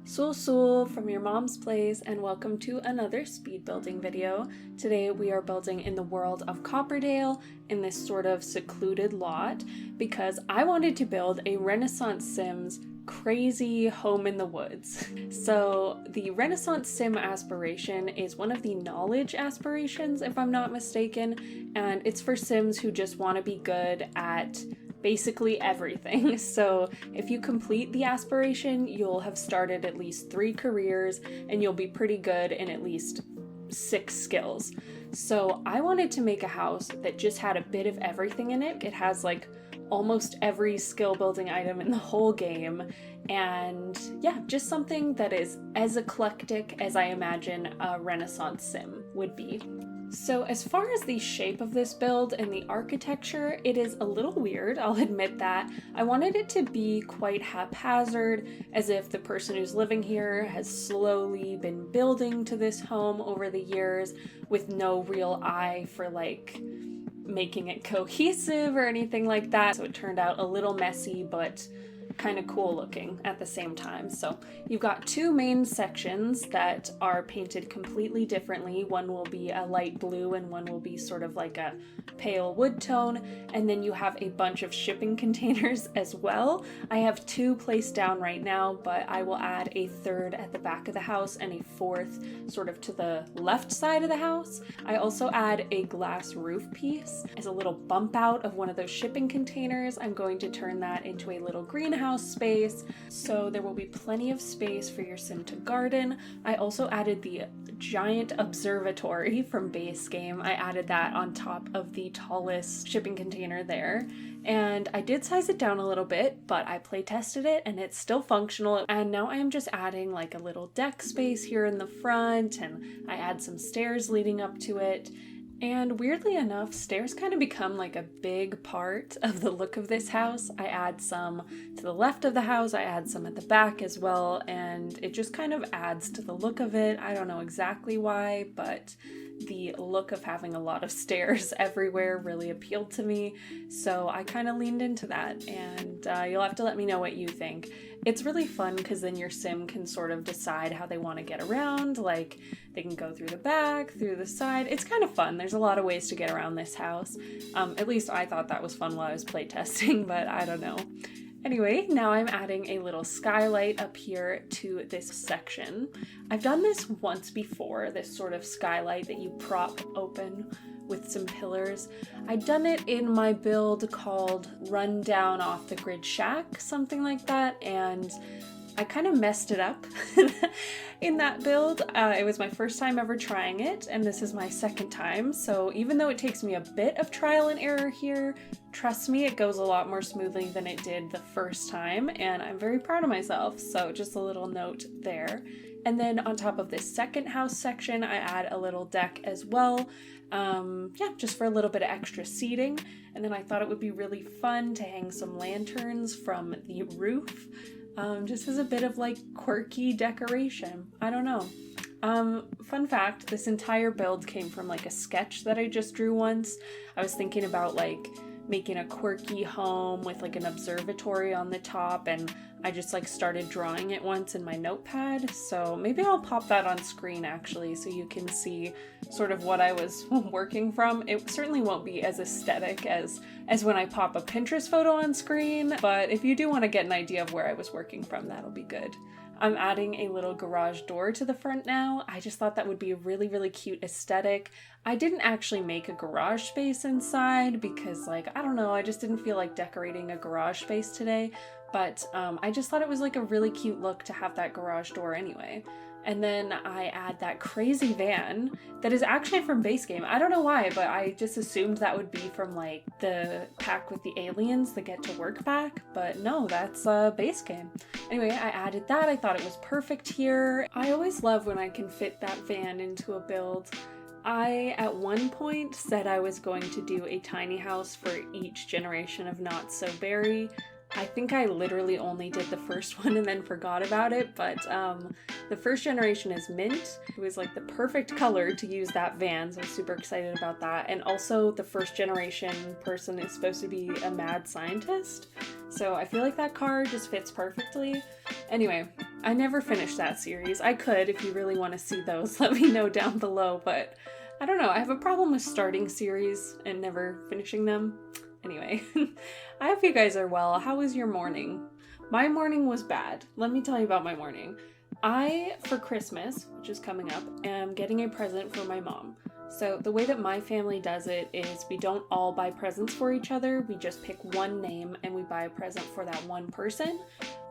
Sul from your mom's place, and welcome to another speed building video. Today we are building in the world of Copperdale in this sort of secluded lot because I wanted to build a Renaissance Sims crazy home in the woods. So the Renaissance Sim aspiration is one of the knowledge aspirations, if I'm not mistaken, and it's for Sims who just want to be good at basically everything. So if you complete the aspiration, you'll have started at least 3 careers and you'll be pretty good in at least 6 skills. So I wanted to make a house that just had a bit of everything in it. It has like almost every skill building item in the whole game, and yeah, just something that is as eclectic as I imagine a Renaissance Sim would be. So as far as the shape of this build and the architecture, it is a little weird, I'll admit that. I wanted it to be quite haphazard, as if the person who's living here has slowly been building to this home over the years with no real eye for like making it cohesive or anything like that. So it turned out a little messy, but kind of cool looking at the same time. So you've got 2 main sections that are painted completely differently. One will be a light blue and one will be sort of like a pale wood tone. And then you have a bunch of shipping containers as well. I have 2 placed down right now, but I will add a 3rd at the back of the house and a 4th sort of to the left side of the house. I also add a glass roof piece as a little bump out of one of those shipping containers. I'm going to turn that into a little greenhouse space, so there will be plenty of space for your sim to garden. I also added the giant observatory from base game. I added that on top of the tallest shipping container there, and I did size it down a little bit, but I play tested it and it's still functional. And now I am just adding like a little deck space here in the front, and I add some stairs leading up to it. And weirdly enough, stairs kind of become like a big part of the look of this house. I add some to the left of the house, I add some at the back as well, and it just kind of adds to the look of it. I don't know exactly why, but the look of having a lot of stairs everywhere really appealed to me, so I kind of leaned into that, and you'll have to let me know what you think. It's really fun because then your sim can sort of decide how they want to get around, like they can go through the back, through the side. It's kind of fun. There's a lot of ways to get around this house. At least I thought that was fun while I was playtesting, but I don't know. Anyway, now I'm adding a little skylight up here to this section. I've done this once before, this sort of skylight that you prop open with some pillars. I'd done it in my build called Run Down Off the Grid Shack, something like that, and I kind of messed it up in that build. It was my first time ever trying it, and this is my 2nd time, so even though it takes me a bit of trial and error here, trust me, it goes a lot more smoothly than it did the first time, and I'm very proud of myself, so just a little note there. And then on top of this 2nd house section, I add a little deck as well, yeah, just for a little bit of extra seating. And then I thought it would be really fun to hang some lanterns from the roof, just as a bit of like quirky decoration. I don't know. Fun fact, this entire build came from like a sketch that I just drew once. I was thinking about like making a quirky home with like an observatory on the top, and I just like started drawing it once in my notepad, so maybe I'll pop that on screen actually so you can see sort of what I was working from. It certainly won't be as aesthetic as when I pop a Pinterest photo on screen, but if you do want to get an idea of where I was working from, that'll be good. I'm adding a little garage door to the front now. I just thought that would be a really, really cute aesthetic. I didn't actually make a garage space inside because, like, I don't know, I just didn't feel like decorating a garage space today, but I just thought it was like a really cute look to have that garage door anyway. And then I add that crazy van that is actually from base game. I don't know why, but I just assumed that would be from like the pack with the aliens, the get to work pack, but no, that's base game. Anyway, I added that. I thought it was perfect here. I always love when I can fit that van into a build. I, at one point, said I was going to do a tiny house for each generation of Not So Berry. I think I literally only did the first one and then forgot about it, but the first generation is mint. It was like the perfect color to use that van, so I'm super excited about that. And also the first generation person is supposed to be a mad scientist, so I feel like that car just fits perfectly. Anyway, I never finished that series. I could, if you really want to see those, let me know down below, but I don't know. I have a problem with starting series and never finishing them. Anyway, I hope you guys are well. How was your morning? My morning was bad. Let me tell you about my morning. For Christmas, which is coming up, am getting a present for my mom. So the way that my family does it is we don't all buy presents for each other. We just pick one name and we buy a present for that one person.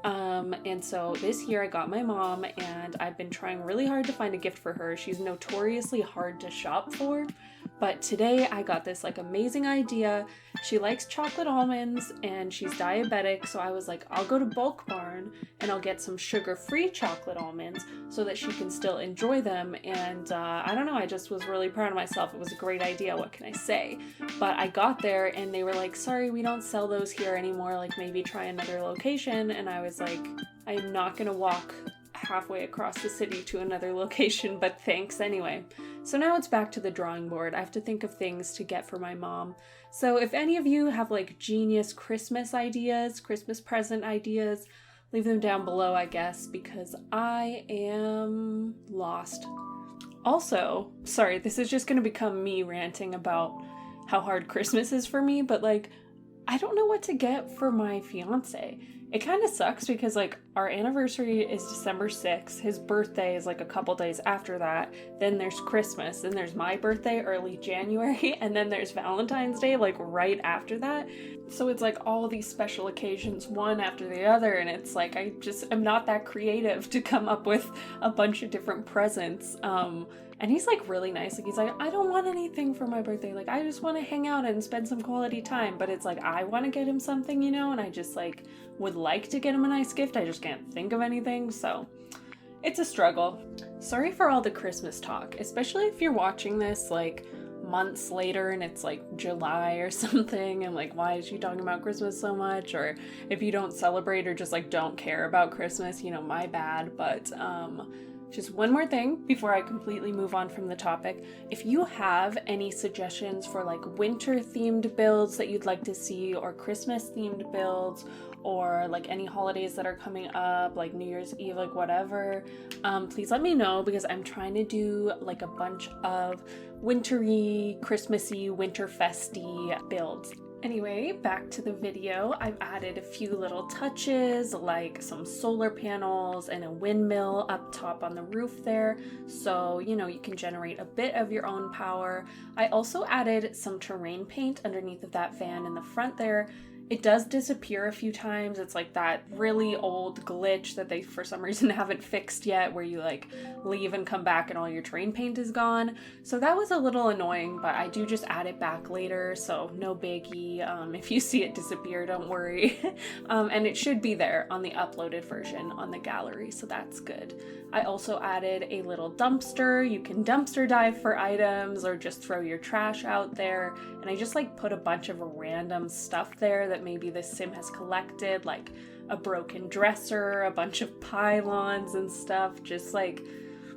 And so this year I got my mom, and I've been trying really hard to find a gift for her. She's notoriously hard to shop for, but today I got this like amazing idea. She likes chocolate almonds and she's diabetic, so I was like, I'll go to Bulk Barn and I'll get some sugar-free chocolate almonds so that she can still enjoy them. And I don't know, I just was really proud of myself. It was a great idea, what can I say? But I got there and they were like, sorry, we don't sell those here anymore, like maybe try another location. And I was like, I'm not gonna walk halfway across the city to another location, but thanks anyway. So now it's back to the drawing board. I have to think of things to get for my mom. So if any of you have like genius Christmas ideas, Christmas present ideas, leave them down below, I guess, because I am lost. Also, sorry, this is just gonna become me ranting about how hard Christmas is for me, but like, I don't know what to get for my fiance. It kind of sucks because like our anniversary is December 6th. His birthday is like a couple days after that. Then there's Christmas. Then there's my birthday, early January. And then there's Valentine's Day, like right after that. So it's like all these special occasions, one after the other. And it's like, I just am not that creative to come up with a bunch of different presents. And he's like really nice. Like he's like, I don't want anything for my birthday. Like I just want to hang out and spend some quality time. But it's like, I want to get him something, you know, and I just like would like to get him a nice gift. I just can't think of anything. So it's a struggle. Sorry for all the Christmas talk, especially if you're watching this like months later and it's like July or something. And like, why is she talking about Christmas so much? Or if you don't celebrate or just like don't care about Christmas, you know, my bad. But, just one more thing before I completely move on from the topic. If you have any suggestions for like winter themed builds that you'd like to see, or Christmas themed builds, or like any holidays that are coming up, like New Year's Eve, like whatever, please let me know, because I'm trying to do like a bunch of wintry, Christmassy, winter festy builds. Anyway, back to the video. I've added a few little touches, like some solar panels and a windmill up top on the roof there, so you know you can generate a bit of your own power. I also added some terrain paint underneath of that fan in the front there. It does disappear a few times. It's like that really old glitch that they for some reason haven't fixed yet, where you like leave and come back and all your terrain paint is gone. So that was a little annoying, but I do just add it back later, so no biggie. If you see it disappear, don't worry. And it should be there on the uploaded version on the gallery, so that's good. I also added a little dumpster. You can dumpster dive for items or just throw your trash out there. And I just like put a bunch of random stuff there that maybe this sim has collected, like a broken dresser, a bunch of pylons and stuff, just like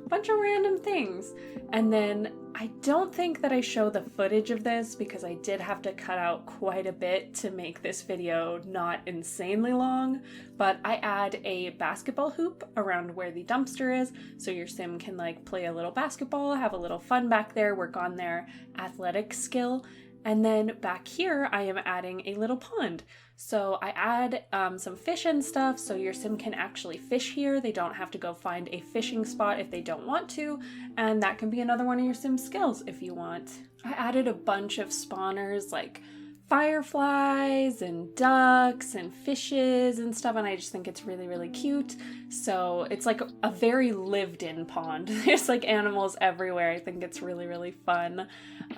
a bunch of random things. And then I don't think that I show the footage of this because I did have to cut out quite a bit to make this video not insanely long, but I add a basketball hoop around where the dumpster is, so your sim can like play a little basketball, have a little fun back there, work on their athletic skill. And then back here, I am adding a little pond. So I add some fish and stuff so your sim can actually fish here. They don't have to go find a fishing spot if they don't want to. And that can be another one of your sim's skills if you want. I added a bunch of spawners like fireflies and ducks and fishes and stuff, and I just think it's really, really cute. So it's like a very lived-in pond. There's like animals everywhere. I think it's really, really fun.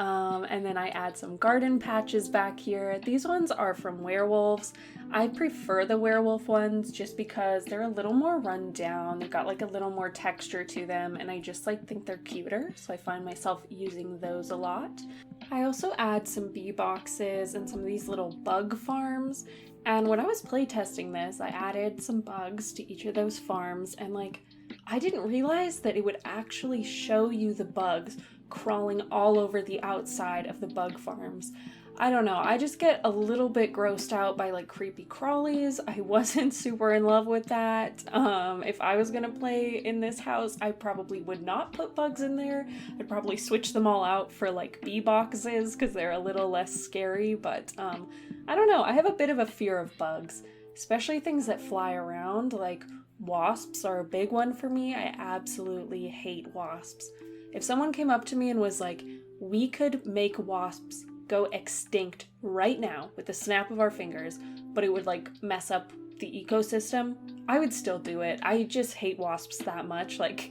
And then I add some garden patches back here. These ones are from werewolves. I prefer the werewolf ones just because they're a little more run down. They've got like a little more texture to them, and I just like think they're cuter, so I find myself using those a lot. I also add some bee boxes and some of these little bug farms. And when I was playtesting this, I added some bugs to each of those farms, and like, I didn't realize that it would actually show you the bugs crawling all over the outside of the bug farms. I don't know, I just get a little bit grossed out by like creepy crawlies. I wasn't super in love with that. If I was gonna play in this house, I probably would not put bugs in there. I'd probably switch them all out for like bee boxes because they're a little less scary, but I don't know, I have a bit of a fear of bugs, especially things that fly around. Like wasps are a big one for me. I absolutely hate wasps. If someone came up to me and was like, we could make wasps go extinct right now with the snap of our fingers, but it would like mess up the ecosystem, I would still do it. I just hate wasps that much. Like,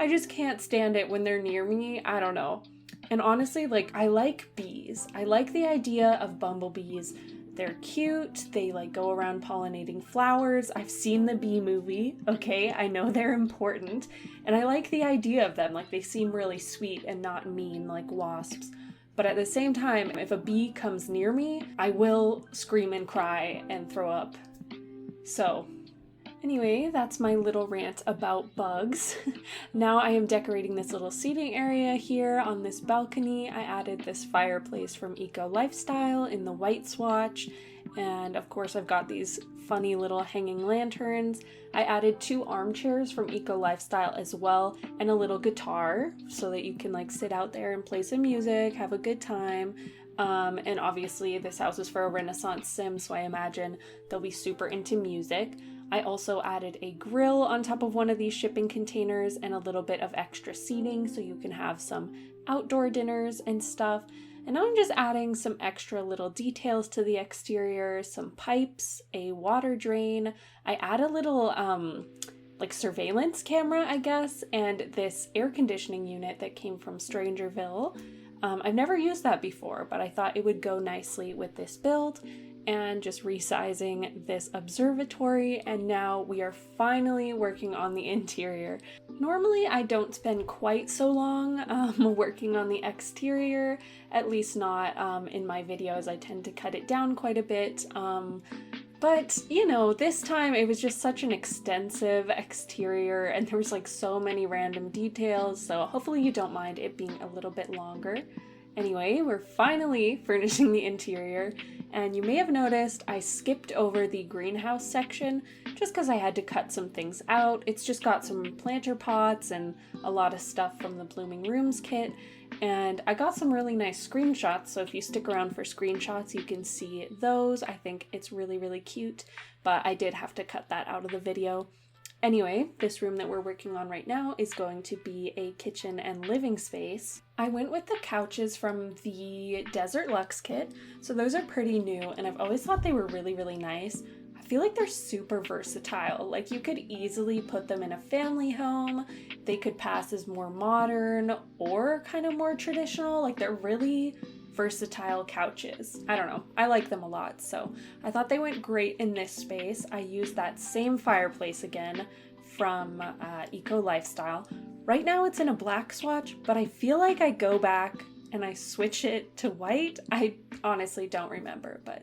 I just can't stand it when they're near me. I don't know. And honestly, like, I like bees. I like the idea of bumblebees. They're cute. They like go around pollinating flowers. I've seen the bee movie, okay? I know they're important. And I like the idea of them. Like, they seem really sweet and not mean like wasps. But at the same time, if a bee comes near me, I will scream and cry and throw up. So, anyway, that's my little rant about bugs. Now I am decorating this little seating area here on this balcony. I added this fireplace from Eco Lifestyle in the white swatch. And of course I've got these funny little hanging lanterns. I added 2 armchairs from Eco Lifestyle as well, and a little guitar so that you can like sit out there and play some music, have a good time. And obviously this house is for a Renaissance sim, so I imagine they'll be super into music. I also added a grill on top of one of these shipping containers and a little bit of extra seating so you can have some outdoor dinners and stuff. And now I'm just adding some extra little details to the exterior, some pipes, a water drain. I add a little like surveillance camera, I guess, and this air conditioning unit that came from Strangerville. I've never used that before, but I thought it would go nicely with this build. And just resizing this observatory, and now we are finally working on the interior. Normally I don't spend quite so long working on the exterior, at least not in my videos. I tend to cut it down quite a bit. But, you know, this time it was just such an extensive exterior and there was like so many random details, so hopefully you don't mind it being a little bit longer. Anyway, we're finally furnishing the interior, and you may have noticed I skipped over the greenhouse section just because I had to cut some things out. It's just got some planter pots and a lot of stuff from the Blooming Rooms kit, and I got some really nice screenshots, so if you stick around for screenshots you can see those. I think it's really, really cute, but I did have to cut that out of the video. Anyway, this room that we're working on right now is going to be a kitchen and living space. I went with the couches from the Desert Luxe kit, so those are pretty new, and I've always thought they were really, really nice. I feel like they're super versatile. Like, you could easily put them in a family home. They could pass as more modern or kind of more traditional. Like, they're really versatile couches. I don't know, I like them a lot, so I thought they went great in this space. I used that same fireplace again from Eco Lifestyle. Right now it's in a black swatch, but I feel like I go back and I switch it to white. I honestly don't remember, but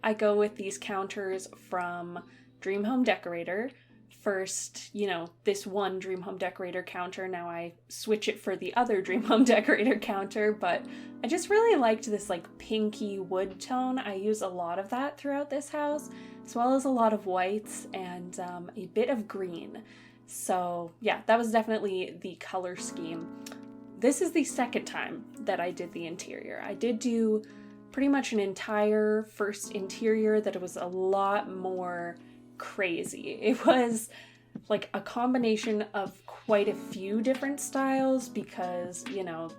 I go with these counters from Dream Home Decorator. First, you know, this one Dream Home Decorator counter, now I switch it for the other Dream Home Decorator counter, but I just really liked this like pinky wood tone. I use a lot of that throughout this house, as well as a lot of whites and a bit of green. So yeah, that was definitely the color scheme. This is the second time that I did the interior. I did do pretty much an entire first interior that it was a lot more crazy. It was like a combination of quite a few different styles because, you know,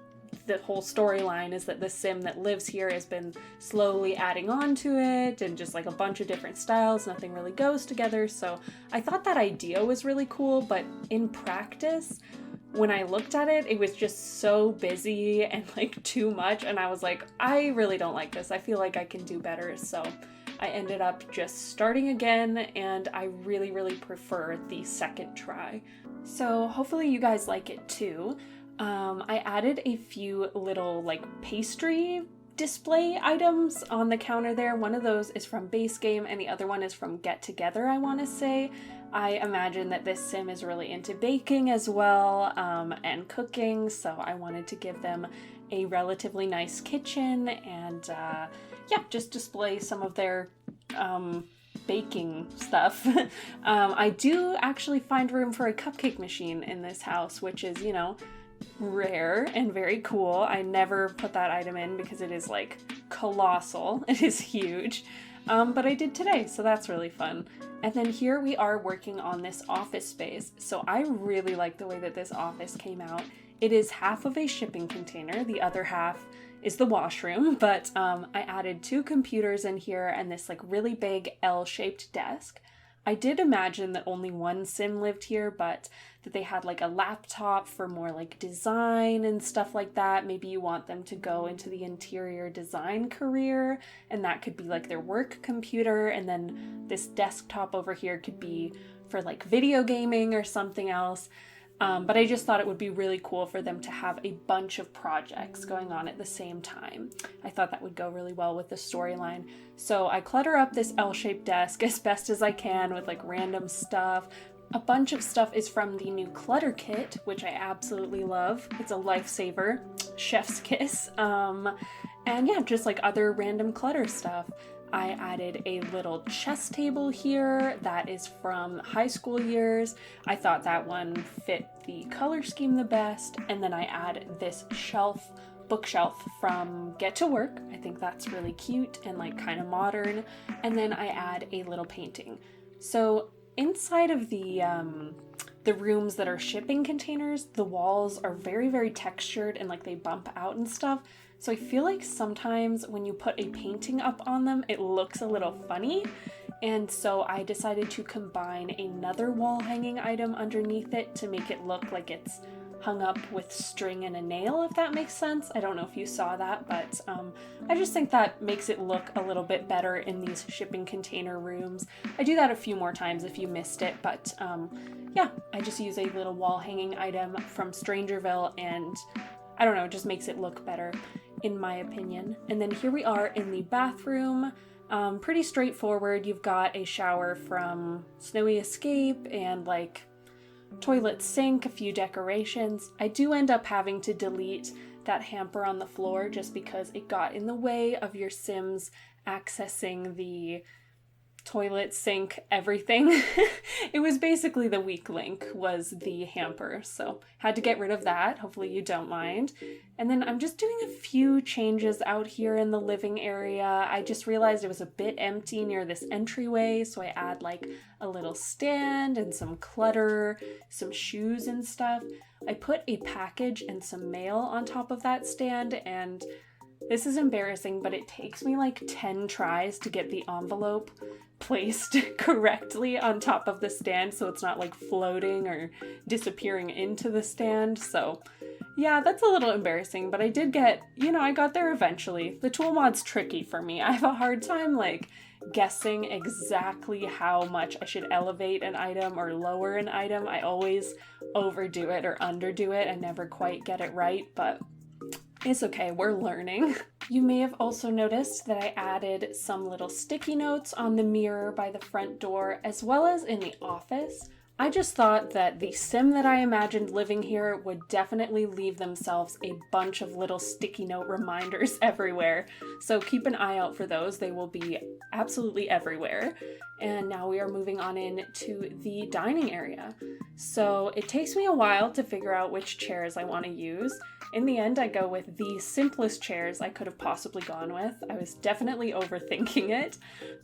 the whole storyline is that the sim that lives here has been slowly adding on to it and just like a bunch of different styles. Nothing really goes together. So I thought that idea was really cool, but in practice, when I looked at it, it was just so busy and like too much. And I was like, I really don't like this. I feel like I can do better. So I ended up just starting again, and I really, really prefer the second try. So hopefully you guys like it too. I added a few little like pastry display items on the counter there. One of those is from Base Game and the other one is from Get Together, I want to say. I imagine that this sim is really into baking as well, and cooking, so I wanted to give them a relatively nice kitchen and yeah, just display some of their baking stuff. I do actually find room for a cupcake machine in this house, which is, you know, rare and very cool. I never put that item in because it is like colossal. It is huge. But I did today, so that's really fun. And then here we are working on this office space. So I really like the way that this office came out. It is half of a shipping container, the other half is the washroom, but I added 2 computers in here and this like really big L-shaped desk. I did imagine that only one sim lived here, but that they had like a laptop for more like design and stuff like that. Maybe you want them to go into the interior design career, and that could be like their work computer, and then this desktop over here could be for like video gaming or something else. But I just thought it would be really cool for them to have a bunch of projects going on at the same time. I thought that would go really well with the storyline. So I clutter up this L-shaped desk as best as I can with like random stuff. A bunch of stuff is from the new clutter kit, which I absolutely love. It's a lifesaver, chef's kiss. And yeah, just like other random clutter stuff. I added a little chess table here that is from high school years. I thought that one fit the color scheme the best. And then I add this bookshelf from Get to Work. I think that's really cute and like kind of modern. And then I add a little painting. So inside of the rooms that are shipping containers, the walls are very, very textured and like they bump out and stuff. So I feel like sometimes when you put a painting up on them, it looks a little funny. And so I decided to combine another wall hanging item underneath it to make it look like it's hung up with string and a nail, if that makes sense. I don't know if you saw that, but I just think that makes it look a little bit better in these shipping container rooms. I do that a few more times if you missed it, but yeah, I just use a little wall hanging item from Strangerville, and I don't know, it just makes it look better in my opinion. And then here we are in the bathroom. Pretty straightforward. You've got a shower from Snowy Escape and like toilet sink, a few decorations. I do end up having to delete that hamper on the floor just because it got in the way of your Sims accessing the toilet, sink, everything. It was basically the weak link was the hamper, so had to get rid of that. Hopefully you don't mind. And then I'm just doing a few changes out here in the living area. I just realized it was a bit empty near this entryway, so I add like a little stand and some clutter, some shoes and stuff. I put a package and some mail on top of that stand, and this is embarrassing, but it takes me like 10 tries to get the envelope placed correctly on top of the stand so it's not like floating or disappearing into the stand. So yeah, that's a little embarrassing, but I did get, you know, I got there eventually. The tool mod's tricky for me. I have a hard time like guessing exactly how much I should elevate an item or lower an item. I always overdo it or underdo it. I never quite get it right, but it's okay, we're learning. You may have also noticed that I added some little sticky notes on the mirror by the front door, as well as in the office. I just thought that the sim that I imagined living here would definitely leave themselves a bunch of little sticky note reminders everywhere. So keep an eye out for those. They will be absolutely everywhere. And now we are moving on in to the dining area. So it takes me a while to figure out which chairs I want to use. In the end, I go with the simplest chairs I could have possibly gone with. I was definitely overthinking it,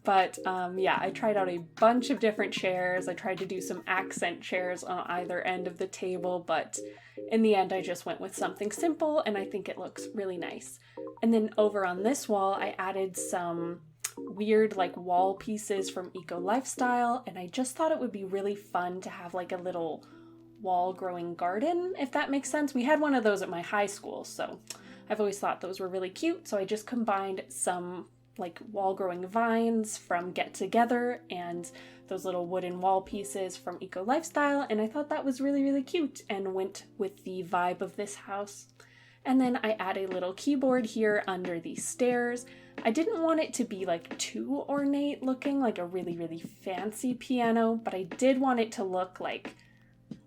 but yeah, I tried out a bunch of different chairs. I tried to do some accent chairs on either end of the table, but in the end, I just went with something simple, and I think it looks really nice. And then over on this wall, I added some weird like wall pieces from Eco Lifestyle, and I just thought it would be really fun to have like a little wall growing garden, if that makes sense. We had one of those at my high school, so I've always thought those were really cute. So I just combined some like wall growing vines from Get Together and those little wooden wall pieces from Eco Lifestyle, and I thought that was really, really cute and went with the vibe of this house. And then I add a little keyboard here under the stairs. I didn't want it to be like too ornate looking, like a really, really fancy piano, but I did want it to look like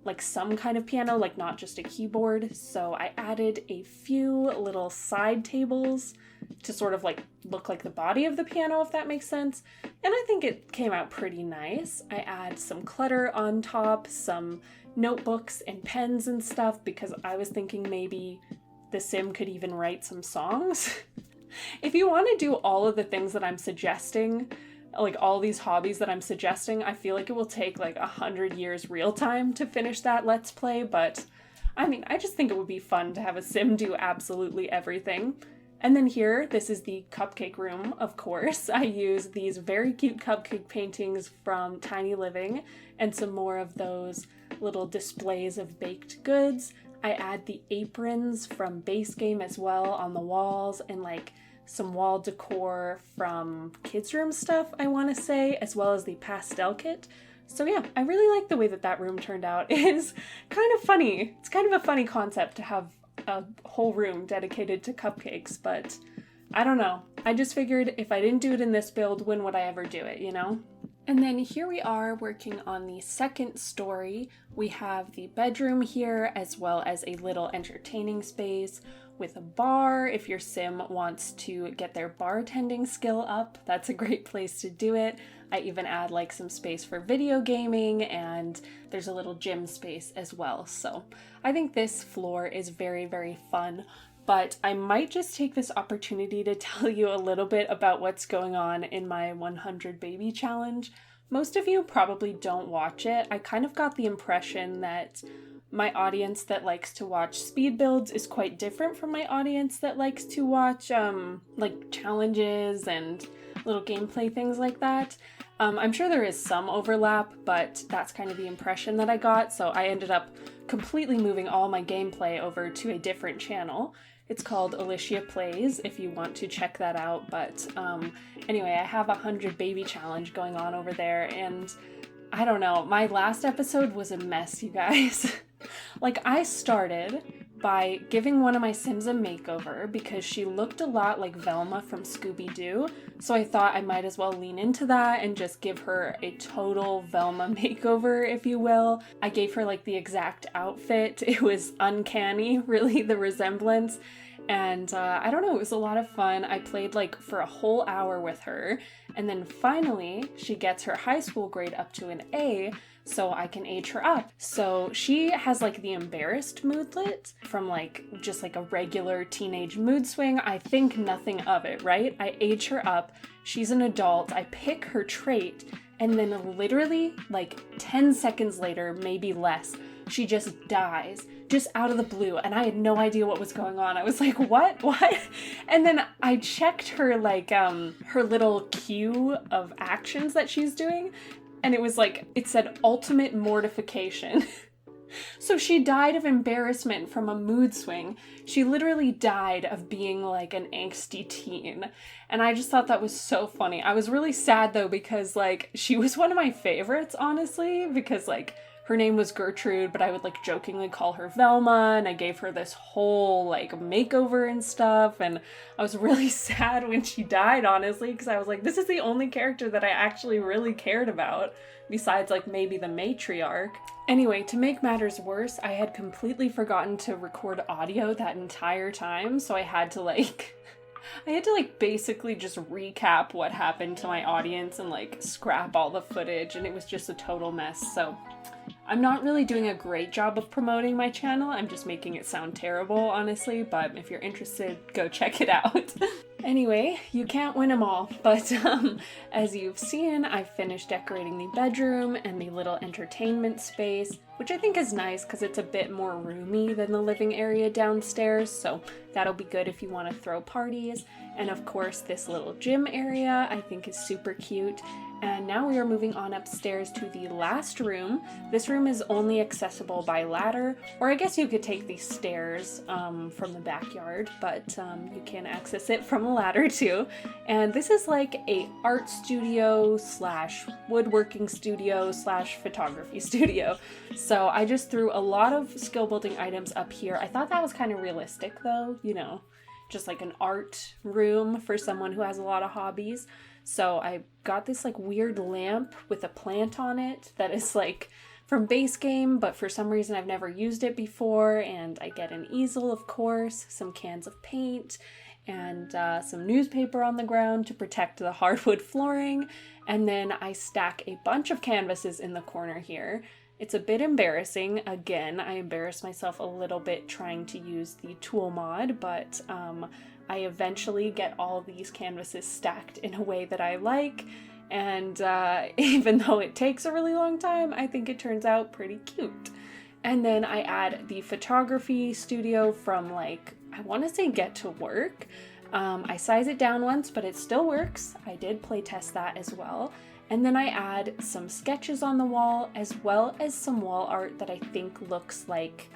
like some kind of piano, like not just a keyboard. So I added a few little side tables to sort of like look like the body of the piano, if that makes sense. And I think it came out pretty nice. I add some clutter on top, some notebooks and pens and stuff, because I was thinking maybe the sim could even write some songs. If you want to do all of the things that I'm suggesting, like all these hobbies that I'm suggesting, I feel like it will take like 100 years real time to finish that Let's Play, but I mean, I just think it would be fun to have a sim do absolutely everything. And then here, this is the cupcake room, of course. I use these very cute cupcake paintings from Tiny Living and some more of those little displays of baked goods. I add the aprons from Base Game as well on the walls, and like some wall decor from kids' room stuff, I want to say, as well as the pastel kit. So yeah, I really like the way that that room turned out. It is kind of funny. It's kind of a funny concept to have a whole room dedicated to cupcakes, but I don't know. I just figured if I didn't do it in this build, when would I ever do it, you know? And then here we are working on the second story. We have the bedroom here, as well as a little entertaining space with a bar. If your sim wants to get their bartending skill up, that's a great place to do it. I even add like some space for video gaming, and there's a little gym space as well. So I think this floor is very, very fun. But I might just take this opportunity to tell you a little bit about what's going on in my 100 baby challenge. Most of you probably don't watch it. I kind of got the impression that my audience that likes to watch speed builds is quite different from my audience that likes to watch like challenges and little gameplay things like that. I'm sure there is some overlap, but that's kind of the impression that I got. So I ended up completely moving all my gameplay over to a different channel. It's called Alicia Plays, if you want to check that out. But anyway, I have a 100 baby challenge going on over there, and I don't know, my last episode was a mess, you guys. Like, I started by giving one of my Sims a makeover because she looked a lot like Velma from Scooby-Doo, so I thought I might as well lean into that and just give her a total Velma makeover, if you will. I gave her like the exact outfit. It was uncanny, really, the resemblance. And I don't know, it was a lot of fun. I played like for a whole hour with her, and then finally she gets her high school grade up to an A, so I can age her up. So she has like the embarrassed moodlet from like just like a regular teenage mood swing. I think nothing of it, right? I age her up. She's an adult. I pick her trait, and then literally like 10 seconds later, maybe less, she just dies, just out of the blue, and I had no idea what was going on. I was like, what? And then I checked her, like, her little queue of actions that she's doing, and it was like, it said ultimate mortification. So she died of embarrassment from a mood swing. She literally died of being like an angsty teen. And I just thought that was so funny. I was really sad though, because like, she was one of my favorites, honestly, because like, her name was Gertrude, but I would like jokingly call her Velma, and I gave her this whole like makeover and stuff, and I was really sad when she died, honestly, because I was like, this is the only character that I actually really cared about, besides like maybe the matriarch. Anyway, to make matters worse, I had completely forgotten to record audio that entire time, so I had to basically just recap what happened to my audience and like scrap all the footage, and it was just a total mess. So I'm not really doing a great job of promoting my channel. I'm just making it sound terrible, honestly, but if you're interested, go check it out. Anyway, you can't win them all, but as you've seen, I've finished decorating the bedroom and the little entertainment space, which I think is nice because it's a bit more roomy than the living area downstairs, so that'll be good if you want to throw parties. And of course, this little gym area I think is super cute. And now we are moving on upstairs to the last room. This room is only accessible by ladder, or I guess you could take these stairs from the backyard, but you can access it from a ladder too. And this is like a art studio slash woodworking studio slash photography studio. So I just threw a lot of skill building items up here. I thought that was kind of realistic though, you know, just like an art room for someone who has a lot of hobbies. So I got this like weird lamp with a plant on it that is like from base game, but for some reason I've never used it before. And I get an easel, of course, some cans of paint, and some newspaper on the ground to protect the hardwood flooring. And then I stack a bunch of canvases in the corner here. It's a bit embarrassing. Again, I embarrass myself a little bit trying to use the tool mod, but I eventually get all these canvases stacked in a way that I like. And even though it takes a really long time, I think it turns out pretty cute. And then I add the photography studio from, like, I want to say Get to Work. I size it down once, but it still works. I did play test that as well. And then I add some sketches on the wall, as well as some wall art that I think looks like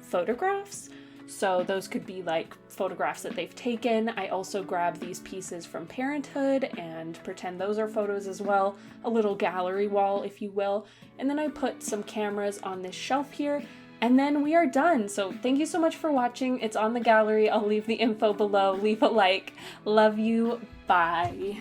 photographs. So those could be like photographs that they've taken. I also grab these pieces from Parenthood and pretend those are photos as well. A little gallery wall, if you will. And then I put some cameras on this shelf here. And then we are done. So thank you so much for watching. It's on the gallery. I'll leave the info below. Leave a like. Love you. Bye.